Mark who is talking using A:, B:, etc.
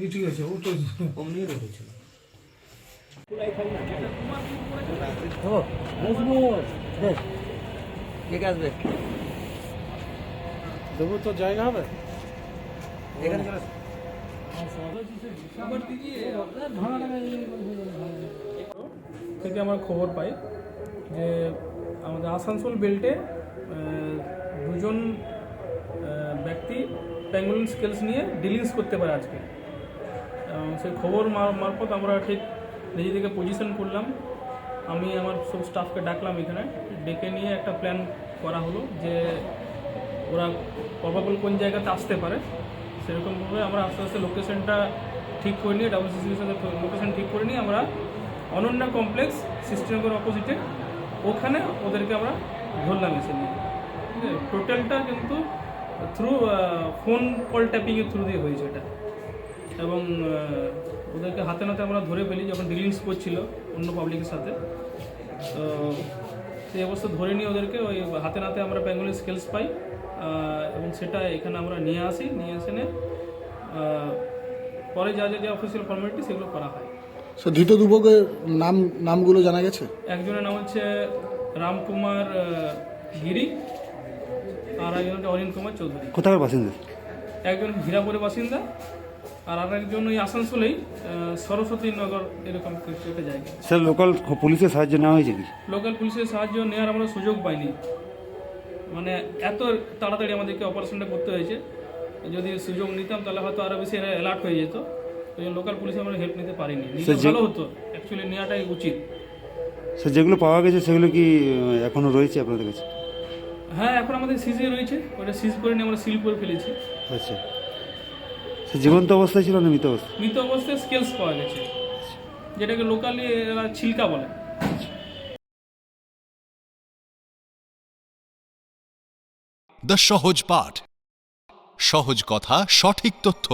A: এই ঠিক আছে, ও তো
B: অমনি রেখেছিল। কে কে আসবে?
A: দেবো তো জায়গা হবে
B: এখানে চলে
C: থেকে আমরা খবর পাই যে আমাদের আসানসোল বেল্টে দুজন ব্যক্তি প্যাঙ্গুলিন স্কেলস নিয়ে ডিলিংস করতে পারে আজকে। সেই খবর মারফত আমরা ঠিক নিজেদেরকে পজিশন করলাম। আমি আমার সব স্টাফকে ডাকলাম, এখানে ডেকে নিয়ে একটা প্ল্যান করা হলো যে ওরা প্রবাবল কোন জায়গাতে আসতে পারে। সেরকমভাবে আমরা আস্তে আস্তে লোকেশনটা ঠিক করে নিয়ে ডাব্লিউসিসির সাথে লোকেশন ঠিক করে নিয়ে আমরা অনন্যা কমপ্লেক্স সিস্টেমের অপোজিটে ওখানে ওদেরকে আমরা ধরলাম এসে নিয়ে। ঠিক আছে, টোটালটা কিন্তু থ্রু ফোন কল ট্যাপিংয়ের থ্রু দিয়ে হয়েছে এটা। এবং ওদেরকে হাতে নাতে আমরা ধরে ফেলি যখন ডিলিংস করছিল অন্য পাবলিকের সাথে। তো সেই অবস্থা ধরে নিয়ে ওদেরকে ওই হাতে নাতে আমরা প্যাঙ্গুলিন স্কেলস পাই এবং সেটা এখানে আমরা নিয়ে আসি, নিয়ে এসে পরে যা যা অফিসিয়াল ফর্মালিটি সেগুলো করা হয়।
D: স্যার ধৃত যুবকের নামগুলো জানা গেছে?
C: একজনের নাম হচ্ছে রামকুমার গিরি আর একজন হচ্ছে অরিন কুমার চৌধুরী।
D: কোথাকার বাসিন্দা?
C: একজন হীরাপুরের বাসিন্দা আর আরেকজন ওই আসানসোলেই সরস্বতী নগর এরকম কিছু একটা জায়গা।
D: স্যার লোকাল পুলিশের সাহায্য নেওয়া হয়েছে কি?
C: লোকাল পুলিশের সাহায্য নেওয়ার আমরা সুযোগ পাইনি, মানে এত তাড়াতাড়ি আমাদেরকে অপারেশনটা করতে হয়েছে। যদি সুযোগ নিতাম তাহলে হয়তো আরও বেশি অ্যালার্ট হয়ে যেত। ওই জন্য লোকাল পুলিশে আমরা হেল্প নিতে পারিনি। ভালো হতো, অ্যাকচুয়ালি নেওয়াটাই উচিত।
D: স্যার যেগুলো পাওয়া গেছে সেগুলো কি এখনও রয়েছে আপনাদের কাছে?
C: হ্যাঁ, এখন আমাদের সিজে রয়েছে, ওটা সিজ করে নিয়ে আমরা সিল করে ফেলেছি।
D: আচ্ছা, সে জীবন্ত অবস্থায় ছিল না মৃত অবস্থায়?
C: মৃত অবস্থায় স্কেলস পাওয়া গেছে, যেটাকে লোকালি এরা ছিলকা বলে।
E: দ্য সহজ পাঠ, সহজ কথা, সঠিক তথ্য।